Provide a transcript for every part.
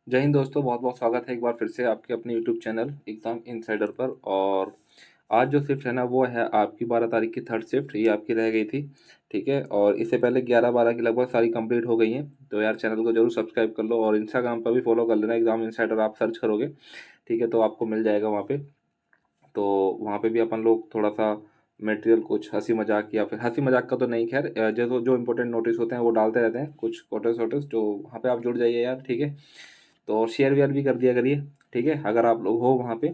जय हिंद दोस्तों, बहुत बहुत स्वागत है एक बार फिर से आपके अपने यूट्यूब चैनल एग्ज़ाम इनसाइडर पर। और आज जो शिफ्ट है ना वो है आपकी 12 तारीख की थर्ड शिफ्ट। ये आपकी रह गई थी, ठीक है। और इससे पहले 11-12 की लगभग सारी कंप्लीट हो गई हैं। तो यार चैनल को जरूर सब्सक्राइब कर लो और इंस्टाग्राम पर भी फॉलो कर लेना। एग्ज़ाम इनसाइडर आप सर्च करोगे, ठीक है, तो आपको मिल जाएगा वहाँ पे। तो वहाँ पे भी अपन लोग थोड़ा सा मटेरियल, कुछ हंसी मजाक या फिर हंसी मजाक का तो नहीं, खैर जो जो इंपॉर्टेंट नोटिस होते हैं वो डालते रहते हैं, कुछ कोटस वोटस, जो वहाँ पे आप जुड़ जाइए यार, ठीक है। तो और शेयर वेयर भी कर दिया करिए, ठीक है, अगर आप लोग हो वहाँ पे।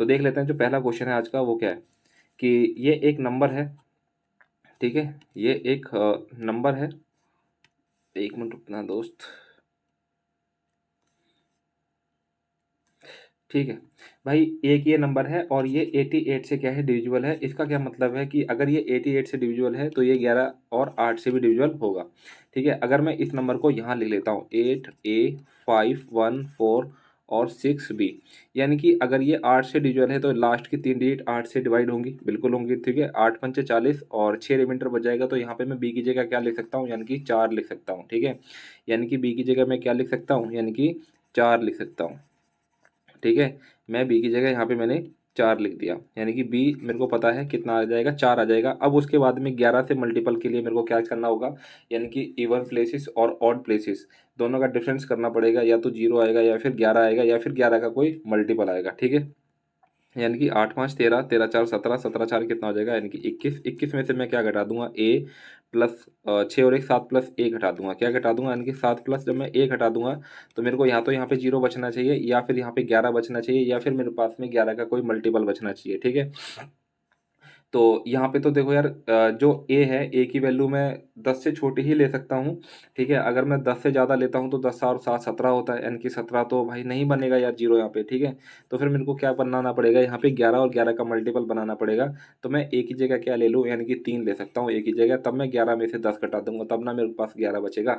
तो देख लेते हैं जो पहला क्वेश्चन है आज का, वो क्या है कि ये एक नंबर है, ठीक है। ये एक नंबर है। एक मिनट रुकना दोस्त, ठीक है। भाई एक ये नंबर है और ये 88 से क्या है, डिविजिबल है। इसका क्या मतलब है कि अगर ये 88 से डिविजिबल है तो ये 11 और 8 से भी डिविजिबल होगा, ठीक है। अगर मैं इस नंबर को यहाँ लिख लेता हूँ 8A 514 और 6B, यानी कि अगर ये 8 से डिविजिबल है तो लास्ट की 3 डिजिट 8 से डिवाइड होंगी, बिल्कुल होंगी, ठीक है। 8 पंचे 40 और 6 रिमाइंडर बच जाएगा। तो यहाँ पे मैं बी की जगह क्या लिख सकता हूँ, यानी कि 4 लिख सकता हूँ, ठीक है। यानी कि बी की जगह मैं क्या लिख सकता हूँ, यानी कि 4 लिख सकता हूँ, ठीक है। मैं बी की जगह यहाँ पे मैंने 4 लिख दिया, यानी कि बी मेरे को पता है कितना आ जाएगा, 4 आ जाएगा। अब उसके बाद में 11 से मल्टीपल के लिए मेरे को क्या करना होगा, यानी कि इवन प्लेसेस और ऑड प्लेसेस दोनों का डिफरेंस करना पड़ेगा। या तो 0 आएगा या फिर 11 आएगा या फिर 11 का कोई मल्टीपल आएगा, ठीक है। यानी कि 8 5 13, 13 4 17, 17 4 कितना हो जाएगा, यानी कि 21। 21 में से मैं क्या घटा दूंगा, ए प्लस 6 और एक 7 प्लस ए घटा दूंगा। क्या घटा दूंगा, यानी कि 7 प्लस जब मैं ए घटा दूंगा तो मेरे को यहाँ तो यहाँ पे 0 बचना चाहिए, या फिर यहाँ पे 11 बचना चाहिए, या फिर मेरे पास में 11 का कोई मल्टीपल बचना चाहिए, ठीक है। तो यहाँ पे तो देखो यार, जो ए है, ए की वैल्यू मैं 10 से छोटी ही ले सकता हूँ, ठीक है। अगर मैं 10 से ज़्यादा लेता हूँ तो 10 और 7 17 होता है, यानी कि 17 तो भाई नहीं बनेगा यार, जीरो यहाँ पे, ठीक है। तो फिर मेरे को क्या बनाना पड़ेगा, यहाँ पे 11 और 11 का मल्टीपल बनाना पड़ेगा। तो मैं ए की जगह क्या ले लूँ, यानी कि 3 ले सकता हूँ ए की जगह। तब मैं 11 में से 10 घटा दूंगा, तब ना मेरे पास 11 बचेगा,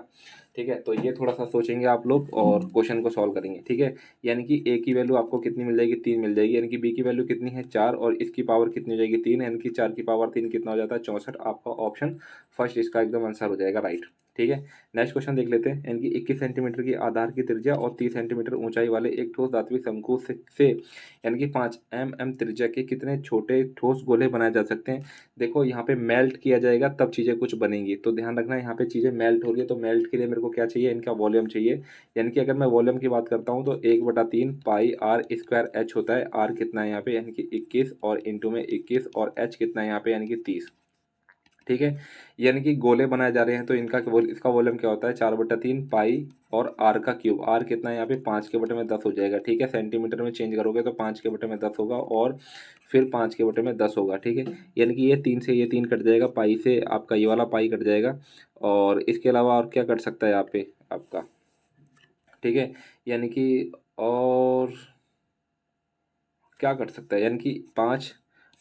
ठीक है। तो ये थोड़ा सा सोचेंगे आप लोग और क्वेश्चन को सॉल्व करेंगे, ठीक है। यानी कि ए की वैल्यू आपको कितनी मिल जाएगी, 3 मिल जाएगी। यानी कि बी की वैल्यू कितनी है, 4, और इसकी पावर कितनी हो जाएगी, 3। यानी कि 4 की पावर 3 कितना हो जाता है, 64। आपका ऑप्शन फर्स्ट इसका एकदम आंसर हो जाएगा, राइट, ठीक है। नेक्स्ट क्वेश्चन देख लेते हैं। यानी कि 21 सेंटीमीटर की आधार की त्रिज्या और 30 सेंटीमीटर ऊंचाई वाले एक ठोस धात्विक शंकु से यानी कि 5 mm त्रिज्या के कितने छोटे ठोस गोले बनाए जा सकते हैं। देखो यहाँ पे मेल्ट किया जाएगा तब चीज़ें कुछ बनेंगी, तो ध्यान रखना यहाँ पे चीज़ें मेल्ट हो रही है। तो मेल्ट के लिए मेरे को क्या चाहिए, इनका वॉल्यूम चाहिए। यानी कि अगर मैं वॉल्यूम की बात करता हूँ तो 1/3 पाई आर स्क्वायर एच होता है। आर कितना है यहाँ पे, यानी कि 21, और इंटू में 21, और एच कितना है यहाँ पे, यानी कि 30, ठीक है। यानी कि गोले बनाए जा रहे हैं तो इसका वॉल्यूम क्या होता है, 4/3 पाई और आर का क्यूब। आर कितना है यहाँ पे, 5/10 हो जाएगा, ठीक है। सेंटीमीटर में चेंज करोगे तो 5/10 होगा, और फिर 5/10 होगा, ठीक है। यानी कि ये 3 से ये 3 कट जाएगा, पाई से आपका ये वाला पाई कट जाएगा। और इसके अलावा और क्या कट सकता है यहाँ पे आपका, ठीक है। यानी कि और क्या कट सकता है, यानी कि 5,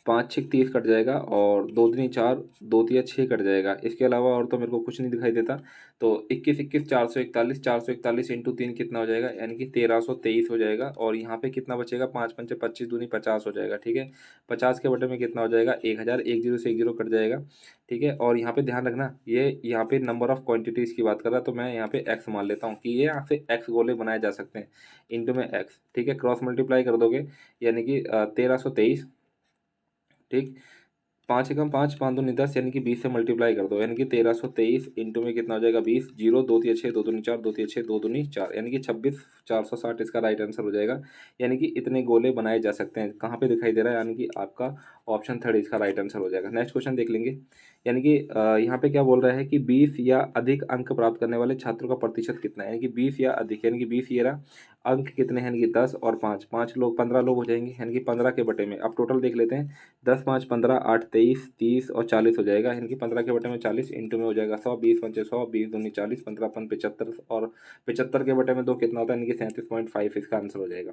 5 6 30 कट जाएगा, और 2 3 4, 2 3 6 कट जाएगा। इसके अलावा और तो मेरे को कुछ नहीं दिखाई देता। तो 21 21 441, 441 इंटू 3 कितना हो जाएगा, यानी कि 1323 हो जाएगा। और यहाँ पे कितना बचेगा, 5 पंचे 25, दूनी 50 हो जाएगा, ठीक है। 50 के बटे में कितना हो जाएगा, 1000। एक जीरो से एक जीरो कट जाएगा, ठीक है। और यहाँ पे ध्यान रखना, ये यहाँ पे नंबर ऑफ क्वांटिटीज़ की बात कर रहा है, तो मैं यहाँ पे एक्स मान लेता हूँ कि ये यहाँ से एक्स गोले बनाए जा सकते हैं। इंटू में एक्स, ठीक है, क्रॉस मल्टीप्लाई कर दोगे, यानी कि 1323, ठीक। 5 एकम 5, 5 दूनी 10, यानी कि 20 से मल्टीप्लाई कर दो, यानी कि 1323 इंटू में कितना हो जाएगा, 20। जीरो, 2 3 6, 2 दूनी 4, 2 3 6, 2 दूनी 4, यानी कि 26 460 इसका राइट आंसर हो जाएगा। यानी कि इतने गोले बनाए जा सकते हैं। कहाँ पे दिखाई दे रहा है, यानी कि आपका ऑप्शन थर्ड इसका राइट आंसर हो जाएगा। नेक्स्ट क्वेश्चन देख लेंगे। यानी कि यहाँ पे क्या बोल रहा है कि 20 या अधिक अंक प्राप्त करने वाले छात्रों का प्रतिशत कितना है, यानी कि 20 या अधिक, यानी कि 20 ये रहा। अंक कितने हैं, यानी कि 10 और 5, 5 लोग 15 लोग हो जाएंगे, यानी कि 15 के बटे में। अब टोटल देख लेते हैं, 10 5 15, 8 23, 30 और 40 हो जाएगा, यानी कि 15 के बटे में 40 इंटू में हो जाएगा 100, 20 पंचे 100, 20 दूनी 40, 15 अपन 75, और 75 के बटे में 2 कितना होता है, यानी कि 37.5 इसका आंसर हो जाएगा।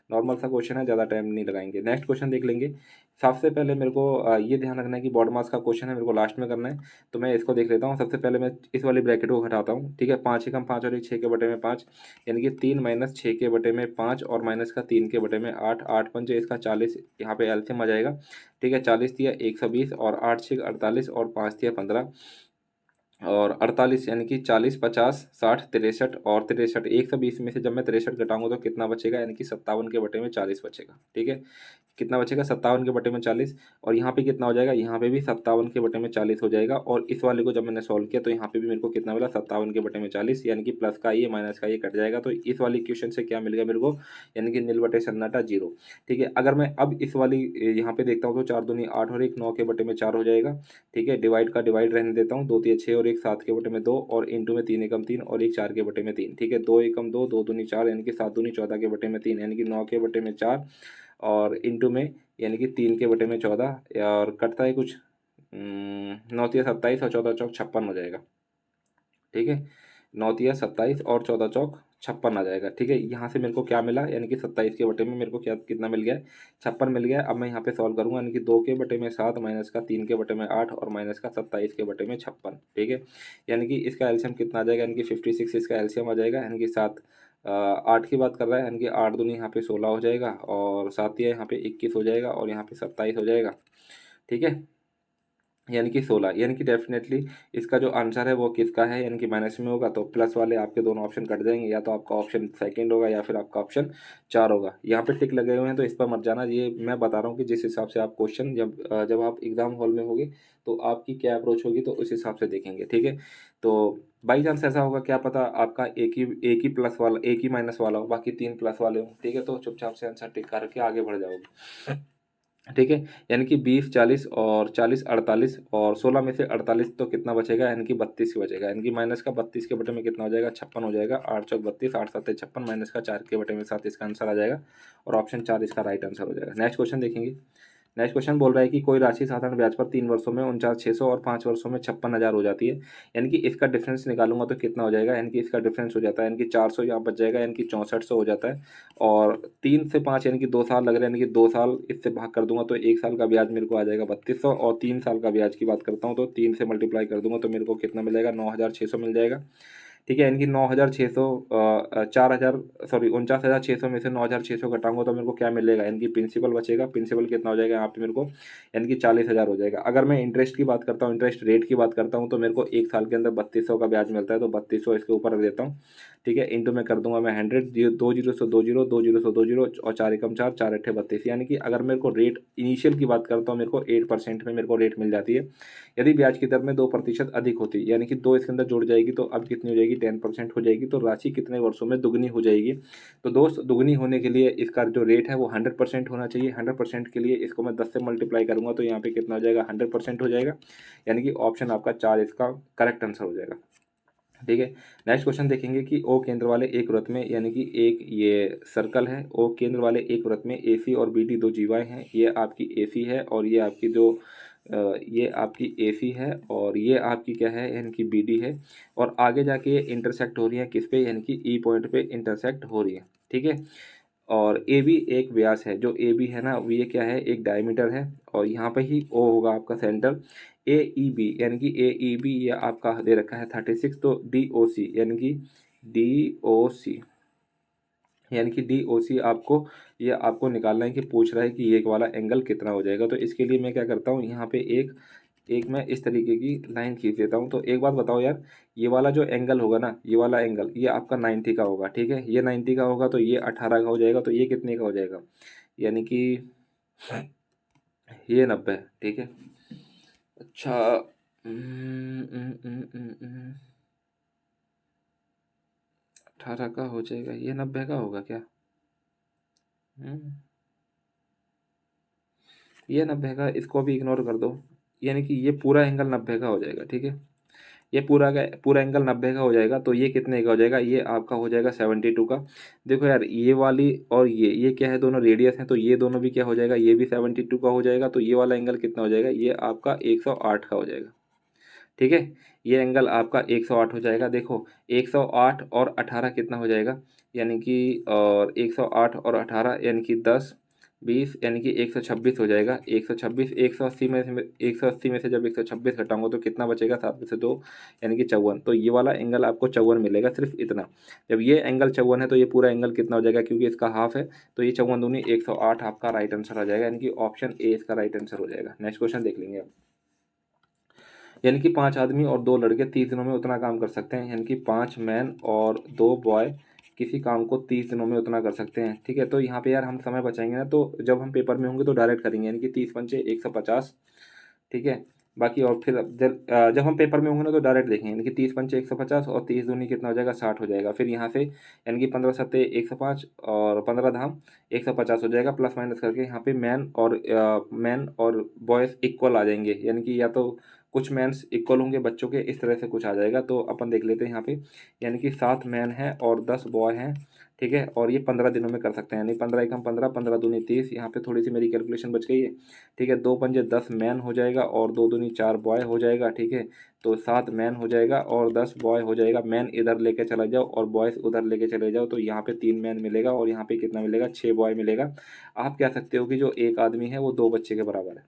नॉर्मल सा क्वेश्चन है, ज़्यादा टाइम नहीं लगाएंगे। नेक्स्ट क्वेश्चन देख लेंगे। सबसे पहले मेरे को ये ध्यान रखना है कि बॉड मास का क्वेश्चन है, मेरे को लास्ट में करना है। तो मैं इसको देख लेता हूँ। सबसे पहले मैं इस वाली ब्रैकेट को घटाता हूँ, ठीक है। 5 एकम 5 और एक 6 के बटे में 5, यानी कि 3 माइनस 6 के बटे में 5, और माइनस का 3 के बटे में 8, 8 पंजे इसका 40, यहाँ पे एलसीएम आ जाएगा, ठीक है। 40 दिया 120, और 8 6 48, और 5 दिया 15, और 48 यानी कि 40, 50, 60, 63 और 63, 120 में से जब मैं 63 घटाऊंगा तो कितना बचेगा, यानी कि 57 के बटे में 40 बचेगा। ठीक है, कितना बचेगा, 57 के बटे में 40। और यहाँ पे कितना हो जाएगा, यहाँ पे भी 57 के बटे में 40 हो जाएगा। और इस वाले को जब मैंने सॉल्व किया तो यहाँ पे भी मेरे को कितना मिला, 57 के बटे में 40, यानी कि प्लस का ये माइनस का ये कट जाएगा। तो इस वाली इक्वेशन से क्या मिल गया मेरे को, यानी कि नील बटे सन्नाटा 0। ठीक है, अगर मैं अब इस वाली यहाँ पे देखता हूँ तो 4 दूनी 8 और 1 9 के बटे में 4 हो जाएगा। ठीक है, डिवाइड का डिवाइड रहने देता हूँ, 2 3 6 और 1 7 के बटे में 2 और इंटू में 3 एकम 3 और 1 4 के बटे में 3। ठीक है, 2 एकम 2, 2 दूनी 4 यानी कि 7 दूनी 14 के बटे में 3, यानी कि 9 के बटे में 4 और इंटू में यानी कि 3 के बटे में 14 और कटता है कुछ 9 तिया 27 और 14 चौक 56 हो जाएगा। ठीक है, 9 तिया 27 और 14 चौक 56 आ जाएगा। ठीक है, यहाँ से मेरे को क्या मिला, यानी कि 27 के बटे में मेरे को क्या कितना मिल गया, 56 मिल गया। अब मैं यहाँ पे सॉल्व करूँगा, यानी कि 2 के बटे में 7 माइनस का 3 के बटे में 8 और माइनस का 27 के बटे में 56। ठीक है, यानी कि इसका एलसीएम कितना आ जाएगा, यानी कि 56 इसका एलसीएम आ जाएगा, यानी कि 7 8 की बात कर रहा है, यानी कि 8 दूनी यहाँ पे 16 हो जाएगा और 7 या यहाँ पे 21 हो जाएगा और यहाँ पे 27 हो जाएगा। ठीक है, यानी कि 16, यानी कि डेफिनेटली इसका जो आंसर है वो किसका है, यानी कि माइनस में होगा। तो प्लस वाले आपके दोनों ऑप्शन कट जाएंगे, या तो आपका ऑप्शन सेकंड होगा या फिर आपका ऑप्शन 4 होगा। यहाँ पे टिक लगे हुए हैं तो इस पर मत जाना, ये मैं बता रहा हूँ कि जिस हिसाब से आप क्वेश्चन जब आप एग्जाम हॉल में होगे तो आपकी क्या अप्रोच होगी तो उस हिसाब से देखेंगे। ठीक है, तो बाई चांस ऐसा होगा, क्या पता आपका एक ही प्लस वाला एक ही माइनस वाला हो, बाकी 3 प्लस वाले हो। ठीक है, तो चुपचाप से आंसर टिक करके आगे बढ़ जाओगे। ठीक है, यानी कि 20, 40 और 40, 48 और 16 में से 48 तो कितना बचेगा, यानी कि 32 ही बचेगा। यानी कि माइनस का 32 के बटे में कितना हो जाएगा, 56 हो जाएगा। 8 चौक 32, 8 7 56, माइनस का 4 के बटे में 7 इसका आंसर आ जाएगा और ऑप्शन 4 इसका राइट आंसर हो जाएगा। नेक्स्ट क्वेश्चन देखेंगे। नेक्स्ट क्वेश्चन बोल रहा है कि कोई राशि साधारण ब्याज पर 3 वर्षों में 49,600 और 5 वर्षों में 56,000 हो जाती है, यानी कि इसका डिफरेंस निकालूंगा तो कितना हो जाएगा, यानी कि इसका डिफरेंस हो जाता है, यानी कि 400 यहाँ बच जाएगा, यानी कि 6400 हो जाता है। और 3 से 5 यानी कि 2 साल लग रहे हैं, यानी कि 2 साल इससे भाग कर दूंगा तो 1 साल का ब्याज मेरे को आ जाएगा 3200। और 3 साल का ब्याज की बात करता हूँ तो 3 से मल्टीप्लाई कर दूंगा तो मेरे को कितना मिल जाएगा, 9600 मिल जाएगा। ठीक है, यानी कि 9600 4000 सॉरी 49,600 में से 9600 घटाऊंगा तो मेरे को क्या मिलेगा, यानी कि प्रिंसिपल बचेगा। प्रिंसिपल कितना हो जाएगा यहाँ पे मेरे को, यानी कि 40,000 हो जाएगा। अगर मैं इंटरेस्ट की बात करता हूँ, इंटरेस्ट रेट की बात करता हूँ तो मेरे को 1 साल के अंदर 3200 का ब्याज मिलता है, तो 3200 इसके ऊपर रख देता हूँ। ठीक है, इंटू में कर दूंगा मैं 100, 2 जीरो सौ 2 जीरो, 2 जीरो सौ 2 जीरो और 4 एकम 4, 4 अट्ठे 32। यानी कि अगर मेरे को रेट इनिशियल की बात करता हूँ, मेरे को 8% में मेरे को रेट मिल जाती है। यदि ब्याज की दर में 2% अधिक होती है, यानी कि 2 इसके अंदर जुड़ जाएगी तो अब कितनी हो जाएगी, 10% हो जाएगी। तो राशि कितने वर्षों में दुगनी हो जाएगी। तो दोस्त दुगनी होने के लिए इसका जो रेट है वो 100% होना चाहिए। 100% के लिए इसको मैं 10 से मल्टीप्लाई करूंगा तो यहाँ पे कितना हो जाएगा, 100% हो जाएगा। यानी कि ऑप्शन आपका 4 इसका करेक्ट आंसर हो जाएगा। ठीक है, नेक्स्ट क्वेश्चन देखेंगे कि ओ केंद्र वाले एक वृत्त में, यानी कि एक ये सर्कल है, ओ केंद्र वाले एक वृत्त में एसी और बीडी दो जीवाएं हैं। ये आपकी एसी है और ये आपकी जो ये आपकी एसी है और ये आपकी क्या है, यानी कि बीडी है। और आगे जाके ये इंटरसेक्ट हो रही है किस पे, यानी कि ई पॉइंट पे इंटरसेक्ट हो रही है। ठीक है, और ए बी एक व्यास है, जो ए बी है ना वो ये क्या है, एक डायमीटर है और यहाँ पे ही ओ होगा आपका सेंटर। ए ई बी यानी कि ए ई बी ये आपका दे रखा है 36, तो डी ओ सी यानी कि डी ओ सी यानी कि डी ओ सी आपको ये आपको निकालना है कि पूछ रहा है कि ये वाला एंगल कितना हो जाएगा। तो इसके लिए मैं क्या करता हूँ, यहाँ पे एक एक मैं इस तरीके की लाइन खींच देता हूँ। तो एक बात बताओ यार, ये वाला जो एंगल होगा ना, ये वाला एंगल ये आपका 90 का होगा। ठीक है, ये 90 का होगा तो ये 18 का हो जाएगा, तो ये कितने का हो जाएगा, यानी कि ये 90। ठीक है, अच्छा 18 का हो जाएगा, ये 90 का होगा क्या, हम्म, ये 90 का, इसको भी इग्नोर कर दो। यानी कि ये पूरा एंगल 90 का हो जाएगा। ठीक है, ये पूरा एंगल 90 का हो जाएगा, तो ये कितने का हो जाएगा, ये आपका हो जाएगा 72 का। देखो यार, ये वाली और ये क्या है, दोनों रेडियस हैं, तो ये दोनों भी क्या हो जाएगा, ये भी 72 का हो जाएगा। तो ये वाला एंगल कितना हो जाएगा, ये आपका 108 का हो जाएगा। ठीक है, ये एंगल आपका 108 हो जाएगा। देखो 108 और 18 कितना हो जाएगा, यानी कि और 108 और 18 यानी कि 10 20 यानी कि 126 हो जाएगा। 126 180 में से 180 में से जब 126 घटाऊंगा तो कितना बचेगा, 7 में से 2 यानी कि 54। तो ये वाला एंगल आपको 54 मिलेगा, सिर्फ इतना। जब ये एंगल 54 है तो ये पूरा एंगल कितना हो जाएगा, क्योंकि इसका हाफ है तो ये 54 दूनी 108 आपका राइट आंसर आ जाएगा, यानी कि ऑप्शन ए इसका राइट आंसर हो जाएगा। नेक्स्ट क्वेश्चन देख लेंगे आप। यानी कि 5 आदमी और 2 लड़के 30 दिनों में उतना काम कर सकते हैं, यानी कि 5 मैन और 2 बॉय किसी काम को 30 दिनों में उतना कर सकते हैं। ठीक है, तो यहाँ पे यार हम समय बचाएंगे ना, तो जब हम पेपर में होंगे तो डायरेक्ट करेंगे, यानी कि 30 पंचे 150। ठीक है, बाकी और फिर जब हम पेपर में होंगे ना तो डायरेक्ट देखेंगे, यानी कि 30 पंचे 150 और 30 दूनी कितना हो जाएगा, 60 हो जाएगा। फिर यहाँ से यानी कि 15 सत्ते 105 और 15 धाम 150 हो जाएगा, प्लस माइनस करके यहाँ पे मैन और बॉयज़ इक्वल आ जाएंगे, यानी कि या तो कुछ मैन्स इक्वल होंगे बच्चों के, इस तरह से कुछ आ जाएगा। तो अपन देख लेते हैं यहाँ पे, यानी कि 7 मैन हैं और 10 बॉय हैं। ठीक है, और ये 15 दिनों में कर सकते हैं, यानी 15 एकम 15, 15 दूनी 30, यहाँ पे थोड़ी सी मेरी कैलकुलेशन बच गई है। ठीक है, 2 पंजे 10 मैन हो जाएगा और 2 दूनी 4 बॉय हो जाएगा। ठीक है, तो 7 मैन हो जाएगा और 10 बॉय हो जाएगा। मैन इधर लेके चला जाओ और बॉयज़ उधर लेके चले जाओ, तो यहाँ पे 3 मैन मिलेगा और यहाँ पे कितना मिलेगा, 6 बॉय मिलेगा। आप कह सकते हो कि जो एक आदमी है वो 2 बच्चे के बराबर है।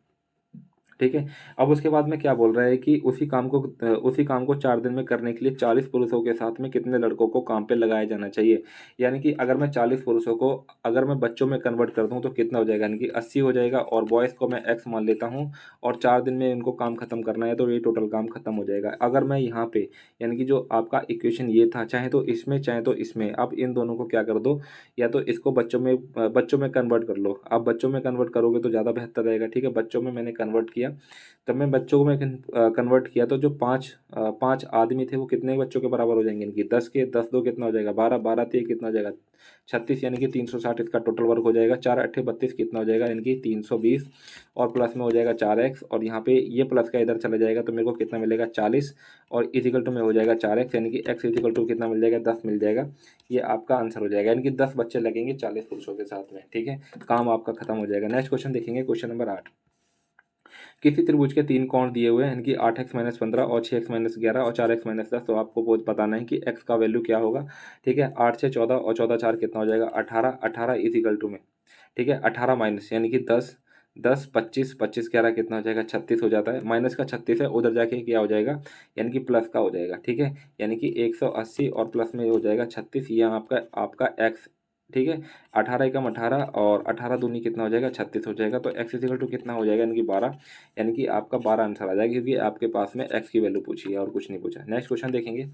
ठीक है, अब उसके बाद में क्या बोल रहा है कि उसी काम को 4 दिन में करने के लिए 40 पुरुषों के साथ में कितने लड़कों को काम पे लगाया जाना चाहिए। यानी कि अगर मैं 40 पुरुषों को अगर मैं बच्चों में कन्वर्ट कर दूं तो कितना हो जाएगा, यानी कि 80 हो जाएगा, और बॉयज़ को मैं एक्स मान लेता हूं और 4 दिन में इनको काम खत्म करना है, तो ये टोटल काम खत्म हो जाएगा। अगर मैं यहाँ पे यानी कि जो आपका इक्वेशन ये था, चाहे तो इसमें चाहे तो इसमें, आप इन दोनों को क्या कर दो, या तो इसको बच्चों में कन्वर्ट कर लो। आप बच्चों में कन्वर्ट करोगे तो ज़्यादा बेहतर रहेगा। ठीक है, बच्चों में मैंने कन्वर्ट किया, तब मैं बच्चों को मैं कन्वर्ट किया, तो जो पाँच आदमी थे वो कितने बच्चों के बराबर हो जाएंगे, इनकी 10 के 10 दो कितना हो जाएगा, 12, 12 3 कितना हो जाएगा, 36, यानी कि 360 इसका टोटल वर्क हो जाएगा। 4 अट्ठे 32 कितना हो जाएगा, यानी कि 320, और प्लस में हो जाएगा 4x, और यहाँ पे ये प्लस का इधर चला जाएगा तो मेरे को कितना मिलेगा, 40, और इजिकल टू में हो जाएगा 4x, यानी कि x इजिकल टू कितना मिल जाएगा, 10 मिल जाएगा। ये आपका आंसर हो जाएगा, यानी कि 10 बच्चे लगेंगे 40 पुरुषों के साथ में। ठीक है, काम आपका खत्म हो जाएगा। नेक्स्ट क्वेश्चन देखेंगे, क्वेश्चन नंबर 8। किसी त्रिभुज के 3 कोण दिए हुए हैं, यानी कि 8x-15 और 6x-11 और 4x-10, तो आपको बहुत बताना है कि x का वैल्यू क्या होगा। ठीक है, 8 6 14 और 14 4 कितना हो जाएगा, 18, 18 इजिकल टू में। ठीक है, 18 माइनस यानी कि 10, 10 25, 25 11 कितना हो जाएगा, 36 हो जाता है। माइनस का 36 है, उधर जाके क्या हो जाएगा, यानी कि प्लस का हो जाएगा। ठीक है, यानी कि 180 और प्लस में हो जाएगा 36, ये आपका आपका x। ठीक है, 18 एकम 18 और 18 दूनी कितना हो जाएगा, 36 हो जाएगा। तो x इक्वल टू कितना हो जाएगा, यानी कि 12, यानी कि आपका 12 आंसर आ जाएगा, क्योंकि आपके पास में x की वैल्यू पूछी है और कुछ नहीं पूछा। नेक्स्ट क्वेश्चन देखेंगे,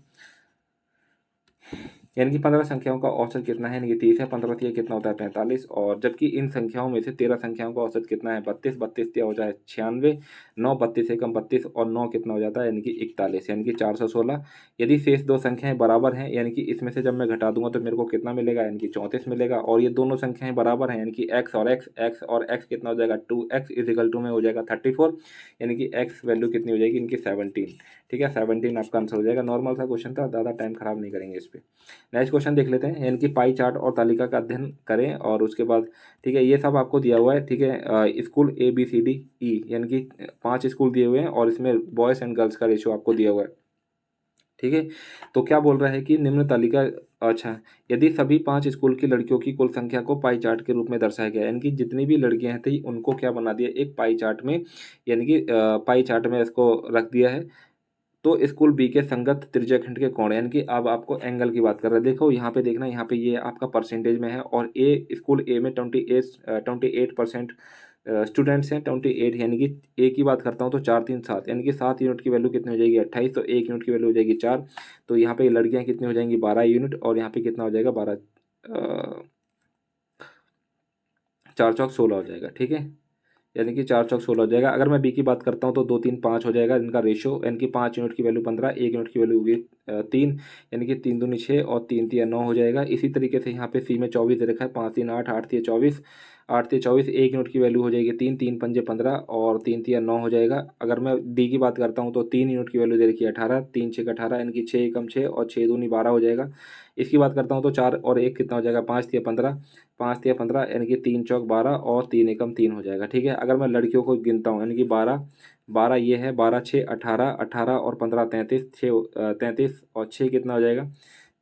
यानी कि 15 संख्याओं का औसत कितना है, यानी कि 30 है। 15 तिया कितना होता है, 45, और जबकि इन संख्याओं में से 13 संख्याओं का औसत कितना है, 32, 32 तिया हो जाए 96, 9 32 एकम 32 और 9 कितना हो जाता है, यानी कि 41, यानी कि 416। यदि शेष दो संख्याएं बराबर हैं, यानी कि इसमें से जब मैं घटा दूंगा तो मेरे को कितना मिलेगा, यानी कि 34 मिलेगा, और ये दोनों संख्याएं बराबर हैं, यानी कि x और x कितना हो जाएगा, 2x इजिकल टू में हो जाएगा 34, यानी कि x वैल्यू कितनी हो जाएगी, इनकी 17। ठीक है, 17 आपका आंसर हो जाएगा। नॉर्मल सा क्वेश्चन था, ज़्यादा टाइम खराब नहीं करेंगे इस पर। नेक्स्ट क्वेश्चन देख लेते हैं, यानी कि पाई चार्ट और तालिका का अध्ययन करें, और उसके बाद ठीक है, ये सब आपको दिया हुआ है। ठीक है, स्कूल ABCDE, यानी कि 5 स्कूल दिए हुए हैं और इसमें बॉयज़ एंड गर्ल्स का रेशियो आपको दिया हुआ है। ठीक है, तो क्या बोल रहा है कि निम्न तालिका, अच्छा, यदि सभी 5 स्कूल की लड़कियों की कुल संख्या को पाई चार्ट के रूप में दर्शाया गया, यानी कि जितनी भी लड़कियां थी उनको क्या बना दिया, एक पाई चार्ट में, यानी कि पाई चार्ट में इसको रख दिया है। तो स्कूल बी के संगत त्रिज्याखंड के कोण, यानी कि अब आपको एंगल की बात कर रहे हैं। देखो यहाँ पे देखना, यहाँ पे ये आपका परसेंटेज में है, और स्कूल ए में 28% स्टूडेंट्स हैं, 28, यानी कि ए की बात करता हूँ तो 4 3 7, यानी कि 7 यूनिट की वैल्यू कितनी हो जाएगी, 28, तो 1 यूनिट की वैल्यू हो जाएगी 4। तो यहाँ पे लड़कियाँ कितनी हो जाएंगी, 12 यूनिट, और यहाँ पे कितना हो जाएगा, 12 4 चौक 16 हो जाएगा। ठीक है, यानी कि 4 चौक 16 हो जाएगा। अगर मैं बी की बात करता हूँ तो 2 3 5 हो जाएगा इनका रेशियो, यानी कि 5 यूनिट की वैल्यू 15, 1 यूनिट की वैल्यू होगी 3, यानी कि 3 दूनी 6 और 3 तिया 9 हो जाएगा। इसी तरीके से यहाँ पे सी में 24 दे रखा है, 5 3 8, 8 तिया 24, 8 तिया 24, 1 यूनिट की वैल्यू हो जाएगी 3, 3 पंजे 15 और 3 तिया 9 हो जाएगा। अगर मैं डी की बात करता हूँ तो 3 यूनिट की वैल्यू दे रखी है 18, 3 6 18, यानी कि 6 एकम 6 और 6 दूनी 12 हो जाएगा। इसकी बात करता हूँ तो 4 और 1 कितना हो जाएगा, 5 तिया 15, 5 तिया 15, यानी कि 3 चौक 12 और 3 एकम 3 हो जाएगा। ठीक है, अगर मैं लड़कियों को गिनता हूँ, यानी कि 12 12 ये है, 12 6 18, 18 और 15 33, 6 33 और 6 कितना हो जाएगा,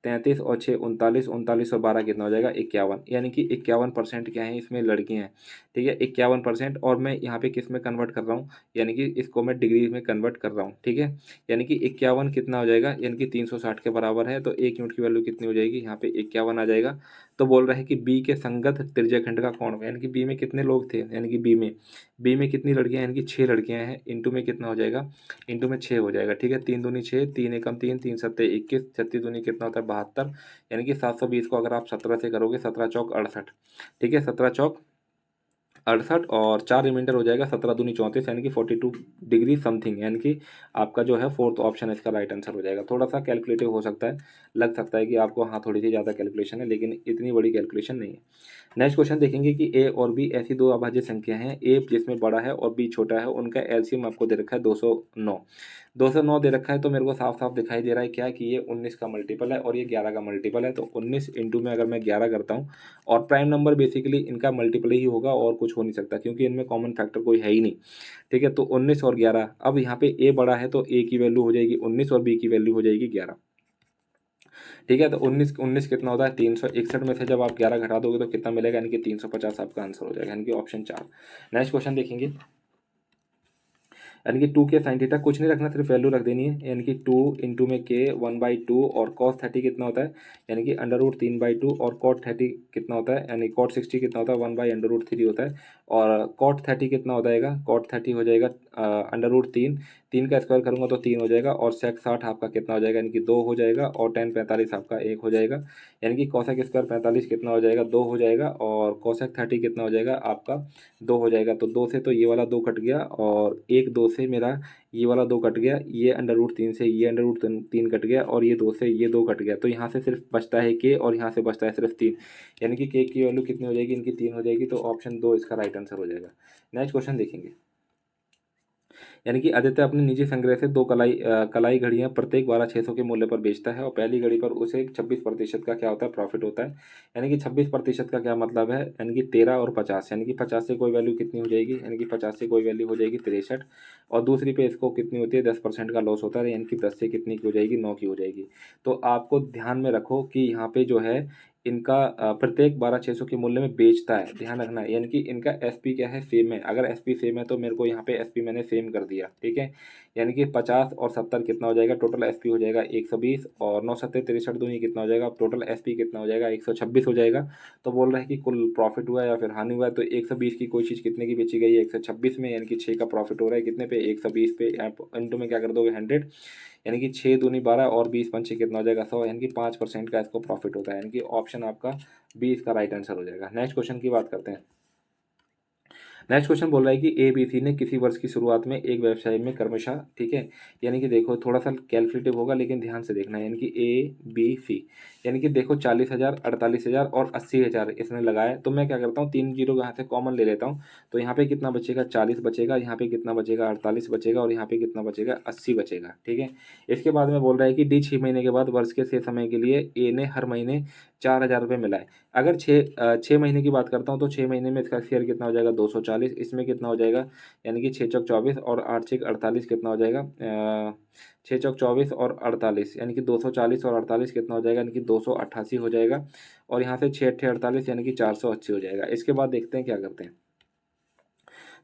33 और 6 39, 39 और 12 कितना हो जाएगा 51, यानी कि 51% क्या है इसमें लड़कियां हैं। ठीक है, 51%। और मैं यहाँ पे किस में कन्वर्ट कर रहा हूँ, यानी कि इसको मैं डिग्री में कन्वर्ट कर रहा हूँ। ठीक है, यानी कि 51 कितना हो जाएगा, यानी कि 360 के बराबर है, तो 1 यूनिट की वैल्यू कितनी हो जाएगी, यहाँ पे 51 आ जाएगा। तो बोल रहा है कि बी के संगत त्रिज्याखंड का कोण, यानी कि बी में कितने लोग थे, यानी कि बी में कितनी लड़कियां, यानी कि 6 लड़कियां हैं, इंटू में कितना हो जाएगा, इंटू में 6 हो जाएगा। ठीक है, 3 दूनी 6, 3 एकम 3, 3 सत्ते 21, 36 दूनी कितना होता है 72, यानी कि 720 को अगर आप 17 से करोगे, 17 चौक 68। ठीक है, 17 चौक 68 और 4 रिमाइंडर हो जाएगा, 17 दूनी 34, यानी कि 42 डिग्री समथिंग, यानी कि आपका जो है फोर्थ ऑप्शन इसका राइट आंसर हो जाएगा। थोड़ा सा कैलकुलेटिव हो सकता है, लग सकता है कि आपको हाँ थोड़ी सी ज़्यादा कैलकुलेशन है, लेकिन इतनी बड़ी कैलकुलेशन नहीं है। नेक्स्ट क्वेश्चन देखेंगे कि ए और बी ऐसी दो अभाज्य संख्या हैं, ए जिसमें बड़ा है और बी छोटा है, उनका एलसीएम आपको दे रखा है 209। 209 दे रखा है, तो मेरे को साफ साफ दिखाई दे रहा है क्या कि ये 19 का मल्टीपल है और ये 11 का मल्टीपल है। तो 19 इंटू में अगर मैं 11 करता हूँ, और प्राइम नंबर बेसिकली इनका मल्टीपल ही होगा और कुछ हो नहीं सकता, क्योंकि इनमें कॉमन फैक्टर कोई है ही नहीं। ठीक है, तो 19 और 11, अब यहाँ पे ए बड़ा है तो ए की वैल्यू हो जाएगी 19 और बी की वैल्यू हो जाएगी 11। ठीक है, तो 19 19 कितना होता है 361 में से जब आप 11 घटा दोगे तो कितना मिलेगा, यानी कि 350 आपका आंसर हो जाएगा, यानी कि ऑप्शन 4। नेक्स्ट क्वेश्चन देखेंगे, यानी कि 2 के साइन थीटा, कुछ नहीं रखना, सिर्फ वैल्यू रख देनी है, यानी कि 2 इंटू में के 1/2 और कॉस 30 कितना होता है, यानी कि √3/2 और कॉट 30 कितना होता है, यानी कॉट 60 कितना होता है 1/√3 होता है। और कॉट 30 कितना हो जाएगा, कॉट 30 हो जाएगा √3, 3 का स्क्वायर करूंगा तो 3 हो जाएगा, और सेक 60 आपका कितना हो जाएगा, यानी कि 2 हो जाएगा, और टेन 45 आपका 1 हो जाएगा, यानी कि कॉसेक स्क्वायर 45 कितना हो जाएगा 2 हो जाएगा, और कॉसेक 30 कितना हो जाएगा आपका 2 हो जाएगा। तो 2 से तो ये वाला 2 कट गया, और 2 से मेरा ये वाला 2 कट गया, ये √3 से ये √3 कट गया, और ये 2 से ये 2 कट गया, तो यहाँ से सिर्फ बचता है के, और यहाँ से बचता है सिर्फ 3, यानी कि के की वैल्यू कितनी हो जाएगी, इनकी 3 हो जाएगी, तो ऑप्शन 2 इसका राइट आंसर हो जाएगा। नेक्स्ट क्वेश्चन देखेंगे, यानी कि आदित्य अपने निजी संग्रह से 2 कलाई घड़ियां प्रत्येक 12,600 के मूल्य पर बेचता है, और पहली घड़ी पर उसे 26% का क्या होता है प्रॉफिट होता है। यानी कि 26% का क्या मतलब है, यानी कि 13 और 50, यानी कि 50 से कोई वैल्यू कितनी हो जाएगी, यानी कि 50 से कोई वैल्यू हो जाएगी 63, और दूसरी पे इसको कितनी होती है 10% का लॉस होता है, यानी कि 10 से कितनी की हो जाएगी 9 की हो जाएगी। तो आपको ध्यान में रखो कि यहाँ पे जो है इनका प्रत्येक 12,600 के मूल्य में बेचता है, ध्यान रखना है, यानी कि इनका एसपी क्या है सेम है, अगर एसपी सेम है तो मेरे को यहाँ पे एसपी मैंने सेम कर दिया। ठीक है, यानी कि 50 और 70 कितना हो जाएगा, टोटल एसपी हो जाएगा 120, और 9 सत्ते 63 दूनी कितना हो जाएगा, टोटल एसपी कितना हो जाएगा 126 हो जाएगा। तो बोल रहे हैं कि कुल प्रॉफिट हुआ है या फिर हानि हुआ है, तो 120 की कोई चीज़ कितने की बेची गई है 126 में, यानी कि 6 का प्रॉफिट हो रहा है कितने पे 120 पे, इंटू में क्या कर दोगे 100, यानी कि 6 दूनी 12 और 20 पंचे कितना हो जाएगा 100, यानी कि 5% का इसको प्रॉफिट होता है, यानी कि ऑप्शन आपका बी इसका राइट आंसर हो जाएगा। नेक्स्ट क्वेश्चन की बात करते हैं। नेक्स्ट क्वेश्चन बोल रहा है कि ए बी सी ने किसी वर्ष की शुरुआत में एक व्यवसाय में क्रमशः, ठीक है, यानी कि देखो थोड़ा सा कैलकुलेटिव होगा लेकिन ध्यान से देखना है, यानी कि ए बी सी, यानी कि देखो 40,000, 48,000 और 80,000 इसने लगाया, तो मैं क्या करता हूँ 3 जीरो यहाँ से कॉमन ले लेता हूँ, तो यहाँ पे कितना बचेगा 40 बचेगा, यहाँ पे कितना बचेगा 48 बचेगा, और यहाँ पे कितना बचेगा 80 बचेगा। ठीक है, इसके बाद में बोल रहा है कि डी 6 महीने के बाद वर्ष के शेष समय के लिए ए ने हर महीने 4,000 रुपये मिलाए। अगर 6 महीने की बात करता हूँ तो 6 महीने में इसका शेयर कितना हो जाएगा 240, इसमें कितना हो जाएगा, यानी कि 6 चौक 24 और 8 छः 48 कितना हो जाएगा 6 चौक 24 और 48, यानी कि 240 और 48 कितना हो जाएगा, यानी कि 288 हो जाएगा, और यहाँ से 6 अट्ठे 48 यानी कि 480 हो जाएगा। इसके बाद देखते हैं क्या करते हैं।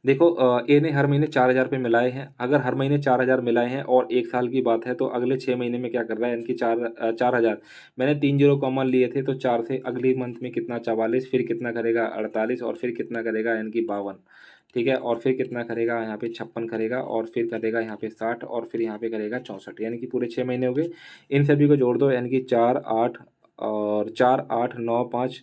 देखो ए ने हर महीने 4,000 रुपये मिलाए हैं, अगर हर महीने 4,000 मिलाए हैं और 1 साल की बात है, तो अगले 6 महीने में क्या कर रहा है, यानी कि 4,000 मैंने 3 जीरो कॉमन लिए थे, तो 4 से अगली मंथ में कितना 44, फिर कितना करेगा 48, और फिर कितना करेगा यानी कि 52। ठीक है, और फिर कितना करेगा यहाँ पे 56 करेगा, और फिर करेगा यहाँ पे 60, और फिर यहाँ पे करेगा 64, यानी कि पूरे 6 महीने हो गए। इन सभी को जोड़ दो, यानी कि 4 8 और 4 8 9 5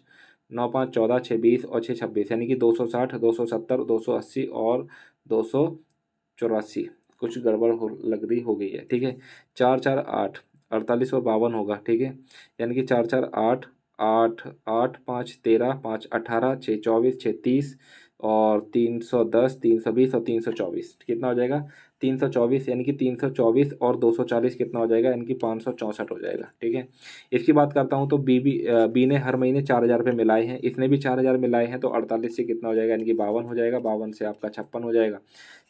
9 5 14 6 20 और 6 26, यानी कि 260 270 280 और 284, कुछ गड़बड़ हो लग रही हो गई है। ठीक है, 4 4 8 48 और 52 होगा। ठीक है, यानी कि 4 4 8 8 8 5 13 5 18 6 24 6 30 और 310 320 और 324 कितना हो जाएगा 324 यानी कि 324 और 240 कितना हो जाएगा, यानी कि 564 हो जाएगा। ठीक है, इसकी बात करता हूँ तो बी ने हर महीने 4000 रुपये मिलाए हैं, इसने भी 4000 मिलाए हैं, तो 48 से कितना हो जाएगा, यानी कि 52 हो जाएगा, 52 से आपका 56 हो जाएगा,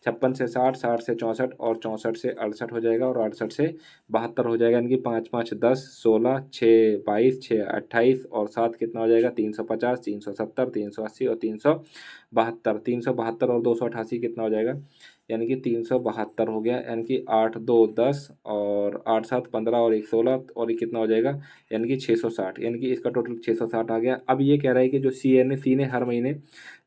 56 से 60, 60 से 64 और 64 से 68 हो जाएगा, और 68 से 72 हो जाएगा, यानी कि 5 5 10 16 6 22 6 28 और 7 कितना हो जाएगा, 350 370 380 और 372, 372 और 288 कितना हो जाएगा, यानी कि 372 हो गया, यानी कि 8 2 10 और 8 7 15 और 1 16 और ये कितना हो जाएगा, यानी कि 660, यानी कि इसका टोटल 660 आ गया। अब ये कह रहा है कि जो सी ने हर महीने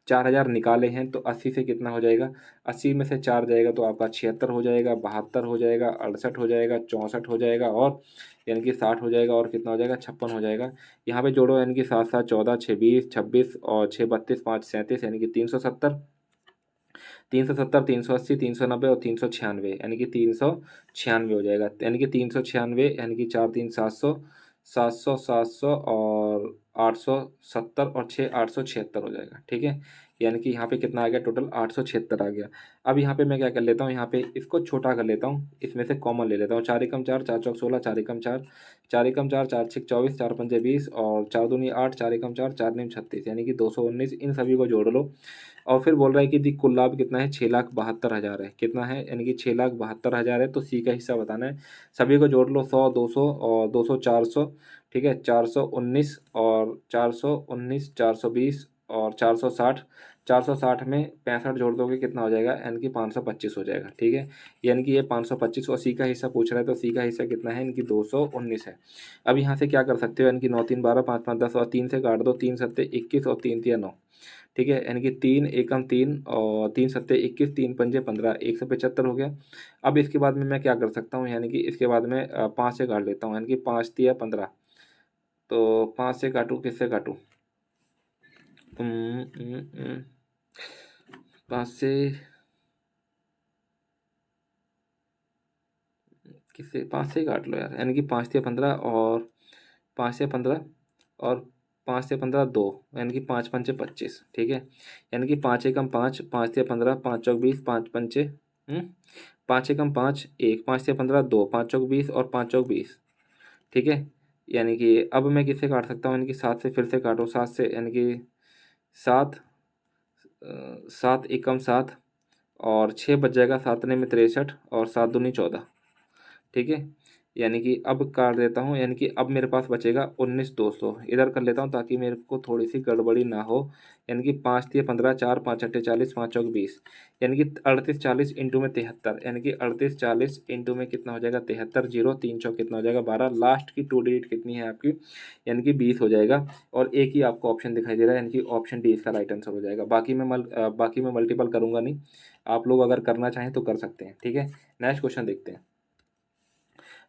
4000 निकाले हैं, तो 80 से कितना हो जाएगा, 80 में से 4 जाएगा तो आपका 76 हो जाएगा, 72 हो जाएगा, 68 हो जाएगा, 64 हो जाएगा, और यानी कि 60 हो जाएगा, और कितना हो जाएगा, 56 हो जाएगा। यहाँ पे जोड़ो, यानी कि 7 7 14 6 20 26 और 6 32 5 37, यानी कि 370, 370 380 390 और 396, यानी कि 396 हो जाएगा, यानी कि 396, यानी कि 4 3 700 700 700 और 870 और 6 876 हो जाएगा। ठीक है, यानी कि यहाँ पे कितना आ गया, टोटल 876 आ गया। अब यहाँ पे मैं क्या कर लेता हूँ, यहाँ पे इसको छोटा कर लेता हूँ, इसमें से कॉमन ले लेता हूँ, 4 एकम 4 4 चौक 16 4 एकम 4 4 एकम 4 4 छक 24 4 पंजे 20 और 4 दूनी 8 4 एकम 4 4 नीम 36, यानी कि 219। इन सभी को जोड़ लो, और फिर बोल रहा है कि दी कुल लाभ कितना है, 6,72,000 है, कितना है, यानी कि 6,72,000 है, तो सी का हिस्सा बताना है। सभी को जोड़ लो, 100 200 और 200 400, ठीक है, 419 और 419 420 और 460, 460 में 65 जोड़ दोगे कितना हो जाएगा, यानी कि 525 हो जाएगा। ठीक है, यानी कि ये 525 और सी का हिस्सा पूछ रहा है, तो सी का हिस्सा कितना है, इनकी 219 है। अब यहाँ से क्या कर सकते हो, यानी कि 9 3 12 5 5 10 और 3 से काट दो, 3 सत्ते 21 और 3 तिया 9। ठीक है, यानी कि 3 एकम 3 और 3 सत्ते 21 3 पंजे 15 175 हो गया। अब इसके बाद में मैं क्या कर सकता हूँ, यानी कि इसके बाद में 5 से काट लेता हूँ, यानी कि 5 तिया 15, तो 5 से काटूँ, किससे काटूँ, 5 से किससे, 5 से काट लो यार, यानी कि 5 तिया 15 और 5 से 15 और 5 से 15 2, यानी कि 5 पंचे 25। ठीक है, यानी कि 5 एकम 5 5 से 15 5 चौक 20 5 पंचे 5 एकम 5 1 5 से 15 2 5 चौक 20 और 5 चौक 20। ठीक है, यानी कि अब मैं किससे काट सकता हूँ, यानी कि 7 से फिर से काटो, 7 से, यानी कि 7 7 एकम 7 और 6 बच जाएगा, 7 ने में 63 और 7 दूनी 14। ठीक है, यानी कि अब काट देता हूँ, यानी कि अब मेरे पास बचेगा 19 200, इधर कर लेता हूँ ताकि मेरे को थोड़ी सी गड़बड़ी ना हो, यानी कि 5 तिया 15 4 5 अट्ठे 40 5 चौक 20, यानी कि 38 40 इंटू में 73, यानी कि 38 40 इंटू में कितना हो जाएगा 73, जीरो 3 चौक कितना हो जाएगा 12, लास्ट की 2 डिजिट कितनी है आपकी, यानी कि 20 हो जाएगा, और एक ही आपको ऑप्शन दिखाई दे रहा है, यानी कि ऑप्शन डी इसका राइट आंसर हो जाएगा। बाकी मैं मल्टीपल करूँगा नहीं, आप लोग अगर करना चाहें तो कर सकते हैं। ठीक है, नेक्स्ट क्वेश्चन देखते हैं।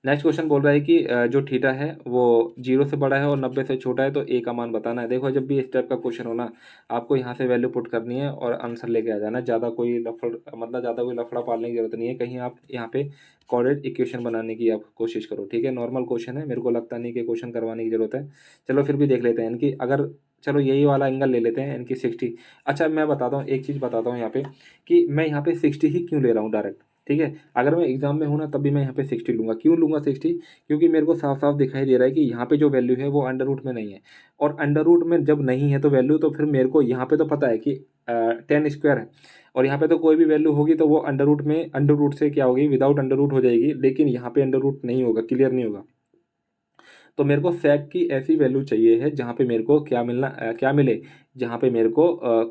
नेक्स्ट क्वेश्चन बोल रहा है कि जो थीटा है वो 0 से बड़ा है और 90 से छोटा है, तो ए का मान बताना है। देखो, जब भी इस टाइप का क्वेश्चन हो ना, आपको यहाँ से वैल्यू पुट करनी है और आंसर लेके आ जाना, ज़्यादा कोई लफड़ा पालने की जरूरत नहीं है कहीं। आप यहाँ पे कोऑर्डिनेट इक्वेशन बनाने की आप कोशिश करो। ठीक है, नॉर्मल क्वेश्चन है, मेरे को लगता नहीं कि क्वेश्चन करवाने की जरूरत है। चलो फिर भी देख लेते हैं, इनकी अगर, चलो यही वाला एंगल ले लेते हैं, इनकी 60। अच्छा, मैं बताता हूँ एक चीज़ बताता हूँ यहाँ पे, कि मैं यहाँ पे 60 ही क्यों ले रहा हूँ डायरेक्ट। ठीक है, अगर मैं एग्जाम में हूँ ना, तब भी मैं यहाँ पे 60 लूँगा। क्यों लूँगा 60? क्योंकि मेरे को साफ साफ दिखाई दे रहा है कि यहाँ पे जो वैल्यू है वो अंडर रूट में नहीं है, और अंडर रूट में जब नहीं है तो वैल्यू, तो फिर मेरे को यहाँ पे तो पता है कि 10 स्क्वायर है, और यहाँ पे तो कोई भी वैल्यू होगी तो वो अंडर रूट में, अंडर रूट से क्या होगी, विदाउट अंडर रूट हो जाएगी, लेकिन यहाँ पे अंडर रूट नहीं होगा, क्लियर नहीं होगा। तो मेरे को सेक की ऐसी वैल्यू चाहिए है जहाँ पे मेरे को क्या मिले, जहाँ पे मेरे को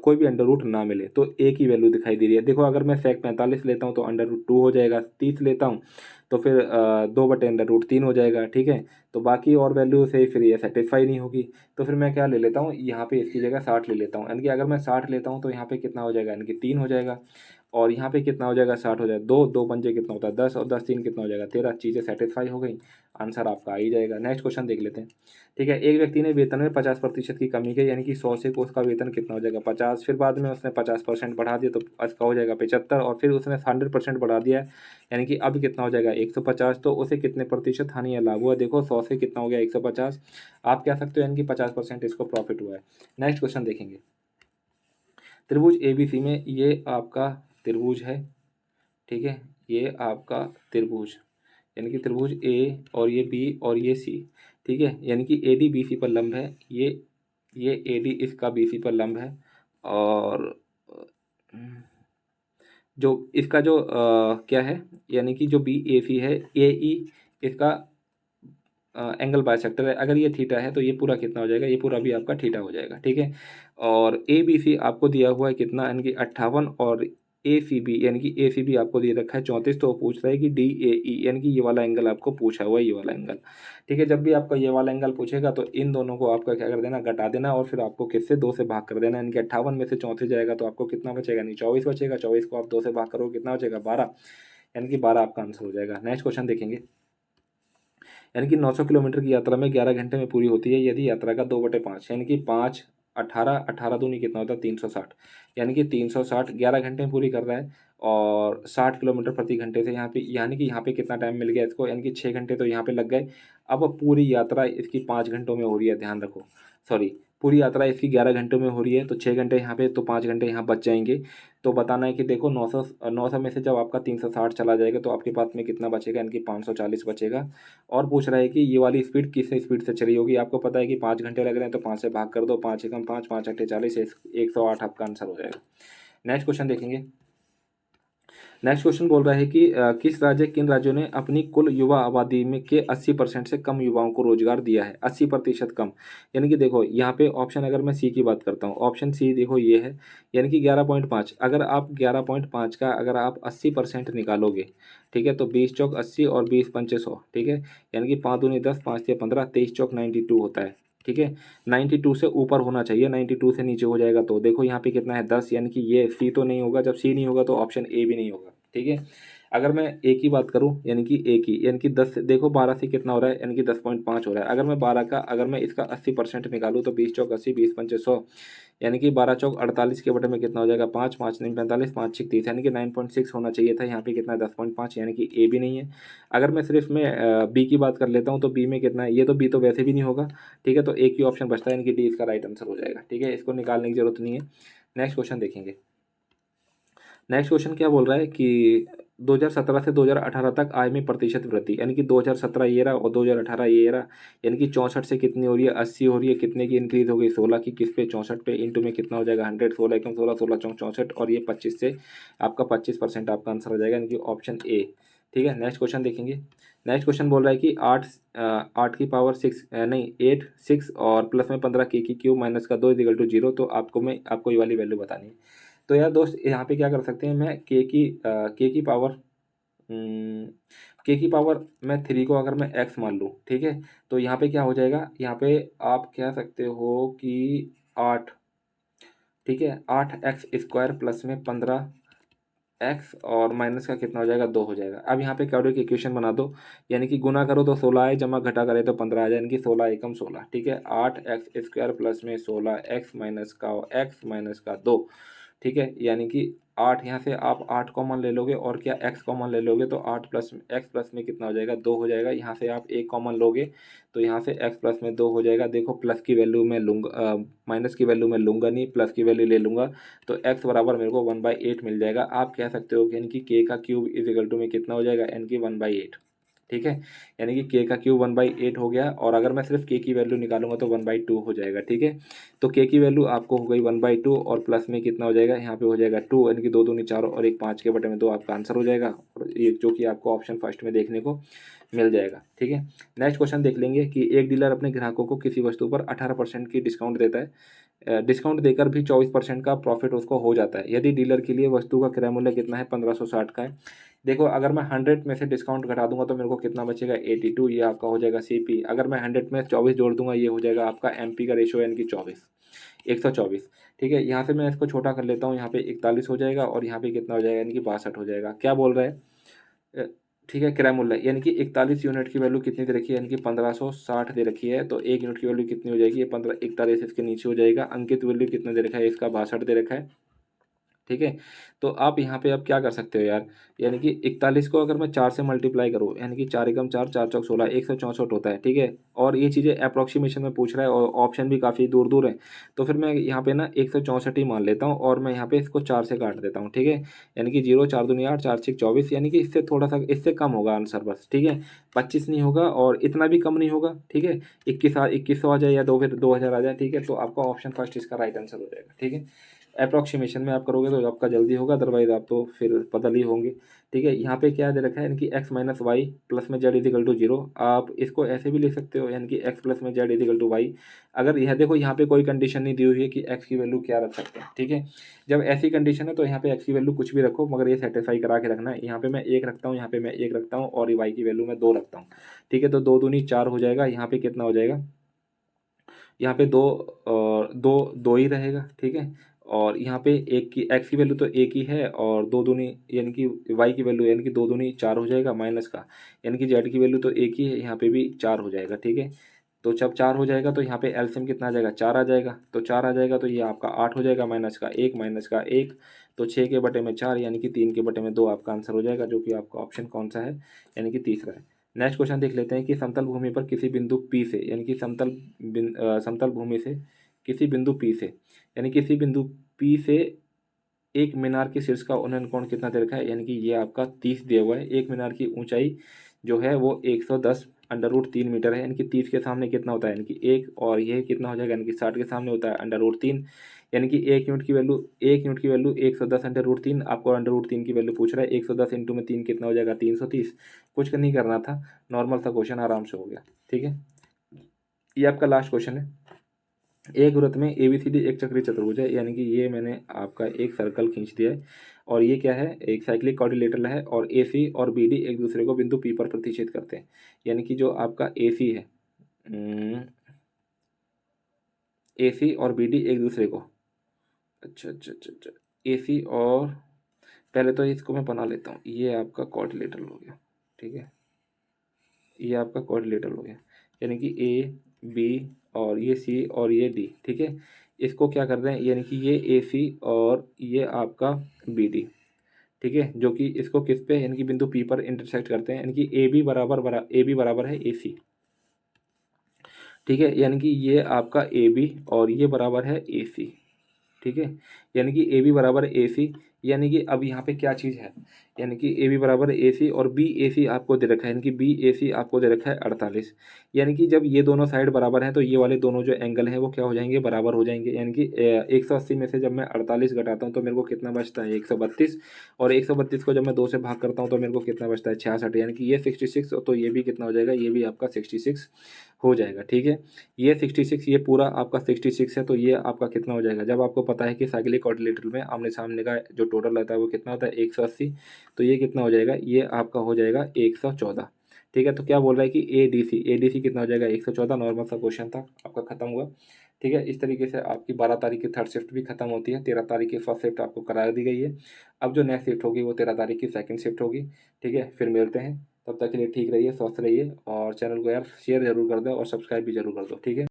कोई भी अंडर रूट ना मिले, तो एक ही वैल्यू दिखाई दे रही है। देखो, अगर मैं सेक 45 लेता हूँ तो अंडर रूट 2 हो जाएगा, 30 लेता हूँ तो फिर 2/√3 हो जाएगा। ठीक है, तो बाकी और वैल्यू से फिर ये सेटिस्फाई नहीं होगी, तो फिर मैं क्या ले लेता हूँ, यहाँ पे इसकी जगह 60 ले लेता हूँ, यानी कि अगर मैं 60 लेता हूँ तो यहाँ पे कितना हो जाएगा, यानी कि 3 हो जाएगा, और यहाँ पे कितना हो जाएगा, 60 हो जाएगा, 2 2 पंजे कितना होता है 10, और 10 3 कितना हो जाएगा 13, चीज़ें सेटिस्फाई हो गई, आंसर आपका आ ही जाएगा। नेक्स्ट क्वेश्चन देख लेते हैं। ठीक है, एक व्यक्ति ने वेतन में 50% की कमी की, यानी कि 100 से को उसका वेतन कितना हो जाएगा 50, फिर बाद में उसने 50% बढ़ा दिया तो उसका हो जाएगा 75, और फिर उसने 100% बढ़ा दिया, यानी कि अब कितना हो जाएगा 150, तो उसे कितने प्रतिशत हानि या लाभ हुआ। देखो, 100 से कितना हो गया 150, आप कह सकते हो यानी कि 50% इसको प्रॉफिट हुआ है। नेक्स्ट क्वेश्चन देखेंगे। त्रिभुज ABC में ये आपका त्रिभुज है। ठीक है, ये आपका त्रिभुज, यानी कि त्रिभुज ए और ये बी और ये सी, ठीक है, यानी कि ए डी बी सी पर लंब है, ये ए डी इसका बी सी पर लंब है, और जो इसका जो क्या है, यानी कि जो बी ए सी है, ए ई इसका एंगल बाइसेक्टर है। अगर ये थीटा है तो ये पूरा कितना हो जाएगा, ये पूरा भी आपका थीटा हो जाएगा, ठीक है। और ए बी सी आपको दिया हुआ है कितना, यानी कि 58, और ए सी बी यानी कि ए सी बी आपको दे रखा है 34। तो वो पूछ रहा है कि डी ए ई, यानी कि ये वाला एंगल आपको पूछा हुआ है, ये वाला एंगल, ठीक है। जब भी आपका ये वाला एंगल पूछेगा तो इन दोनों को आपका क्या कर देना, घटा देना, और फिर आपको किससे, 2 से भाग कर देना, यानी कि 58 में से 34 जाएगा तो आपको कितना बचेगा, नहीं 24 बचेगा, 24 को आप 2 से भाग करोगे कितना बचेगा, 12, यानी कि 12 आपका आंसर हो जाएगा। नेक्स्ट क्वेश्चन देखेंगे, यानी कि 900 किलोमीटर की यात्रा में 11 घंटे में पूरी होती है यदि यात्रा का 2/5, यानी कि 5 18 18 दूनी कितना होता है, 360, यानी कि 360 11 घंटे में पूरी कर रहा है, और 60 किलोमीटर प्रति घंटे से यहाँ पे, यानी कि यहाँ पे कितना टाइम मिल गया इसको, यानी कि 6 घंटे तो यहाँ पे लग गए। अब पूरी यात्रा इसकी 5 घंटों में हो रही है, ध्यान रखो, सॉरी, पूरी यात्रा इसकी 11 घंटों में हो रही है, तो 6 घंटे यहाँ पे, तो 5 घंटे यहाँ बच जाएंगे। तो बताना है कि देखो 900 में से जब आपका 360 चला जाएगा तो आपके पास में कितना बचेगा, यानी कि 540 बचेगा। और पूछ रहा है कि ये वाली स्पीड किस स्पीड से चली होगी। आपको पता है कि 5 घंटे लग रहे हैं तो 5 से भाग कर दो, 5 एकम 5, 5 अट्ठे 40, 108 आपका आंसर हो जाएगा। नेक्स्ट क्वेश्चन देखेंगे। नेक्स्ट क्वेश्चन बोल रहा है कि किस राज्य, किन राज्यों ने अपनी कुल युवा आबादी में के 80% से कम युवाओं को रोजगार दिया है, 80% कम। यानी कि देखो यहाँ पे ऑप्शन, अगर मैं सी की बात करता हूँ, ऑप्शन सी देखो ये है, यानी कि 11.5, अगर आप 11.5 का अगर आप 80% निकालोगे, ठीक है, तो 20 चौक 80 और 20 पंचे 100, ठीक है, यानी कि 5 दूनी 10, 5 या 15, 23 चौक 92 होता है, ठीक है। 92 से ऊपर होना चाहिए, 92 से नीचे हो जाएगा तो देखो यहाँ पे कितना है, 10, यानी कि ये सी तो नहीं होगा, जब सी नहीं होगा तो ऑप्शन ए भी नहीं होगा, ठीक है। अगर मैं ए की बात करूं, यानी कि ए की, यानी कि 10 से देखो 12 से कितना हो रहा है, यानी कि 10.5 हो रहा है। अगर मैं 12 का, अगर मैं इसका 80% निकालूं तो 20 चौक 80, 20 पंचे 100, यानी कि 12 चौक 48 के बटे में कितना हो जाएगा, 5, 5 नहीं 45, 5 6 30, यानी कि 9.6 होना चाहिए था, यहाँ पे कितना है 10.5, यानी कि ए भी नहीं है। अगर मैं सिर्फ मैं बी की बात कर लेता हूँ तो बी में कितना है, ये तो बी तो वैसे भी नहीं होगा, ठीक है, तो एक ही ऑप्शन बचता है, यानी कि डी इसका राइट आंसर हो जाएगा, ठीक है, इसको निकालने की जरूरत नहीं है। नेक्स्ट क्वेश्चन देखेंगे। नेक्स्ट क्वेश्चन क्या बोल रहा है कि 2017 से 2018 तक आय में प्रतिशत वृद्धि, यानी कि 2017 ये रहा और 2018 ये रहा, यानी कि 64 से कितनी हो रही है, 80 हो रही है, कितने की इंक्रीज हो गई, 16 की, किस पे, 64 पे, इंटू में कितना हो जाएगा 100, 16 एकम 16, 16 चौक 64, और ये 25 से आपका 25% आपका आंसर हो जाएगा, यानी कि ऑप्शन ए, ठीक है। नेक्स्ट क्वेश्चन देखेंगे। नेक्स्ट क्वेश्चन बोल रहा है कि 8 की पावर 6 नहीं 8 6 और प्लस में 15 के की क्यूब माइनस का 2 इक्वल टू 0, तो आपको ये वाली वैल्यू बतानी है। तो यार दोस्त यहाँ पे क्या कर सकते हैं, मैं के की पावर मैं 3 को अगर मैं एक्स मान लूँ, ठीक है, तो यहाँ पे क्या हो जाएगा, यहाँ पे आप कह सकते हो कि 8, ठीक है, 8x² प्लस में 15x और माइनस का कितना हो जाएगा, 2 हो जाएगा। अब यहाँ पे क्वाड्रेटिक इक्वेशन बना दो, यानी कि गुना करो तो 16 आए, जमा घटा करे तो 15 आ जाए, यानी कि 16 एकम 16, ठीक है, 8x² प्लस में 16x माइनस का 2, ठीक है, यानी कि 8, यहाँ से आप 8 कॉमन ले लोगे और क्या x कॉमन ले लोगे, तो 8 प्लस x प्लस में कितना हो जाएगा, 2 हो जाएगा। यहाँ से आप 1 कॉमन लोगे तो यहाँ से x प्लस में 2 हो जाएगा। देखो प्लस की वैल्यू मैं लूँगा, माइनस की वैल्यू मैं लूँगा नहीं, प्लस की वैल्यू ले लूँगा, तो x बराबर मेरे को 1/8 मिल जाएगा। आप कह सकते हो कि यानी कि k का क्यूब इज इक्वल टू में कितना हो जाएगा, यानी कि 1/8, ठीक है, यानी कि k का क्यूब 1/8 हो गया। और अगर मैं सिर्फ k की वैल्यू निकालूंगा तो 1/2 हो जाएगा, ठीक है। तो k की वैल्यू आपको हो गई 1/2 और प्लस में कितना हो जाएगा, यहाँ पे हो जाएगा 2, यानी कि 2 दूनी 4 और 1 5 के बटे में 2 आपका आंसर हो जाएगा, और ये जो कि आपको ऑप्शन फर्स्ट में देखने को मिल जाएगा, ठीक है। नेक्स्ट क्वेश्चन देख लेंगे कि एक डीलर अपने ग्राहकों को किसी वस्तु पर 18% की डिस्काउंट देता है, डिस्काउंट देकर भी 24% का प्रॉफिट उसको हो जाता है, यदि डीलर के लिए वस्तु का क्रय मूल्य कितना है, 1560 का है। देखो अगर मैं 100 में से डिस्काउंट घटा दूंगा तो मेरे को कितना बचेगा, 82, ये आपका हो जाएगा CP। अगर मैं 100 में 24 जोड़ दूंगा, ये हो जाएगा आपका MP का रेशियो, यानी कि 124, ठीक है। यहाँ से मैं इसको छोटा कर लेता हूँ, यहाँ पे 41 हो जाएगा और यहाँ पे कितना हो जाएगा, यानी कि 62 हो जाएगा। क्या बोल रहा है, ठीक है, क्रय मूल्य, यानी कि 41 यूनिट की वैल्यू कितनी दे रखी है, यानी कि 1560 दे रखी है, तो 1 यूनिट की वैल्यू कितनी हो जाएगी, ये 41 इसके नीचे हो जाएगा। अंकित वैल्यू कितना दे रखा है, इसका 62 दे रखा है, ठीक है। तो आप यहाँ पे अब क्या कर सकते हो यार, यानी कि 41 को अगर मैं 4 से मल्टीप्लाई करूँ, यानी कि 4 एकम 4, 4 चौक 16, 164 होता है, ठीक है। और ये चीज़ें अप्रोक्सीमेशन में पूछ रहा है और ऑप्शन भी काफ़ी दूर दूर है, तो फिर मैं यहाँ पे ना 164 ही मान लेता हूँ और मैं यहाँ पे इसको 4 से काट देता हूँ, ठीक है। यानी कि 0, 4 दूनी 8, 4 6 24, यानी कि इससे थोड़ा सा इससे कम होगा आंसर बस, ठीक है। 25 नहीं होगा और इतना भी कम नहीं होगा, ठीक है। 2100 आ जाए या दो फिर 2000 आ जाए, ठीक है। तो आपका ऑप्शन फर्स्ट इसका राइट आंसर हो जाएगा, ठीक है। अप्रोक्सीमेशन में आप करोगे तो आपका जल्दी होगा, अदरवाइज आप तो फिर बदल ही होंगे, ठीक है। यहाँ पे क्या दे रखा है, यानी कि x माइनस वाई प्लस में जेड इजिकल टू जीरो। आप इसको ऐसे भी लिख सकते हो, यानी कि x प्लस में जेड इजिकल टू वाई। अगर यह देखो यहाँ पे कोई कंडीशन नहीं दी हुई है कि x की वैल्यू क्या रख सकते हैं, ठीक है। जब ऐसी कंडीशन है तो यहाँ पे x की वैल्यू कुछ भी रखो, मगर ये सेटिस्फाई करा के रखना है। यहाँ पे मैं 1 रखता हूँ, यहाँ पे मैं 1 रखता हूँ और y की वैल्यू मैं 2 रखता हूँ, ठीक है। तो 2 दूनी 4 हो जाएगा, यहाँ पे कितना हो जाएगा, यहाँ पे दो और दो दो ही रहेगा, ठीक है। और यहाँ पे एक की एक्स की वैल्यू तो एक ही है और दो दूनी यानी कि वाई की वैल्यू यानी कि दो दूनी 4 हो जाएगा माइनस का, यानी कि जेड की वैल्यू तो एक ही है, यहाँ पे भी 4 हो जाएगा, ठीक है। तो जब 4 हो जाएगा तो यहाँ पे एलसीएम कितना आ जाएगा, 4 आ जाएगा। तो 4 आ जाएगा तो ये आपका 8 हो जाएगा, माइनस का एक, तो 6 के बटे में 4 यानी कि 3 के बटे में 2 आपका आंसर हो जाएगा, जो कि आपका ऑप्शन कौन सा है, यानी कि तीसरा है। नेक्स्ट क्वेश्चन देख लेते हैं कि समतल भूमि पर किसी बिंदु P से, यानी कि समतल भूमि से किसी बिंदु P से, यानी किसी बिंदु P से एक मीनार के शीर्ष का उन्नयन कोण कितना दे रखा है, यानी कि ये आपका 30 दिया हुआ है। एक मीनार की ऊंचाई जो है वो 110 अंडर रूट 3 मीटर है, यानी कि 30 के सामने कितना होता है, यानी कि एक, और ये कितना हो जाएगा, यानी कि 60 के सामने होता है अंडर रूट 3, यानी कि एक यूनिट की वैल्यू 110 अंडर रूट 3। आपको अंडर रूट 3 की वैल्यू पूछ रहा है, 110 इंटू में 3 कितना हो जाएगा, 330। कुछ नहीं करना था, नॉर्मल सा क्वेश्चन आराम से हो गया, ठीक है। ये आपका लास्ट क्वेश्चन है। एक वृत्त में एबीसीडी एक चक्रीय चतुर्भुज है, यानी कि ये मैंने आपका एक सर्कल खींच दिया है और ये क्या है, एक साइक्लिक क्वाड्रिलेटरल है और एसी और बीडी एक दूसरे को बिंदु पी पर प्रतिच्छेद करते हैं। यानी कि जो आपका एसी है, एसी और बीडी एक दूसरे को, अच्छा अच्छा अच्छा अच्छा, एसी और, पहले तो इसको मैं बना लेता हूँ, ये आपका क्वाड्रिलेटरल हो गया, ठीक है। ये आपका क्वाड्रिलेटरल हो गया, यानी कि ए बी और ये सी और ये डी, ठीक है। इसको क्या कर रहे हैं, यानी कि ये ए सी और ये आपका बी डी, ठीक है, जो कि इसको किस पे, यानी कि बिंदु पी पर इंटरसेक्ट करते हैं, यानी कि ए बी बराबर है ए सी, ठीक है। यानी कि ये आपका ए बी और ये बराबर है ए सी, ठीक है। यानी कि ए बी बराबर ए सी, यानी कि अब यहाँ पे क्या चीज़ है, यानी कि ए बी बराबर ए सी और बी ए सी आपको दे रखा है, यानी कि बी ए सी आपको दे रखा है 48। यानी कि जब ये दोनों साइड बराबर हैं तो ये वाले दोनों जो एंगल हैं वो क्या हो जाएंगे, बराबर हो जाएंगे। यानी कि 180 में से जब मैं 48 घटाता हूँ तो मेरे को कितना बचता है, 132, और 132 को जब मैं 2 से भाग करता हूँ तो मेरे को कितना बचता है, 66। यानी कि ये 66, तो ये भी कितना हो जाएगा, ये भी आपका 66 हो जाएगा, ठीक है। ये 66, ये पूरा आपका 66 है, तो ये आपका कितना हो जाएगा, जब आपको पता है कि साइक्लिक क्वाड्रिलेटरल में आमने सामने का जो टोटल रहता है वो कितना होता है, 180, तो ये कितना हो जाएगा, ये आपका हो जाएगा 114, ठीक है। तो क्या बोल रहा है कि ए डी सी कितना हो जाएगा, 114। नॉर्मल सा क्वेश्चन था, आपका खत्म हुआ, ठीक है। इस तरीके से आपकी 12 तारीख की थर्ड शिफ्ट भी खत्म होती है, 13 तारीख की फर्स्ट शिफ्ट आपको करा दी गई है। अब जो नेक्स्ट शिफ्ट होगी वो 13 तारीख की सेकंड शिफ्ट होगी, ठीक है। फिर मिलते हैं, तब तक के लिए ठीक रहिए, स्वस्थ रहिए और चैनल को यार शेयर जरूर कर दो और सब्सक्राइब भी जरूर कर दो, ठीक है।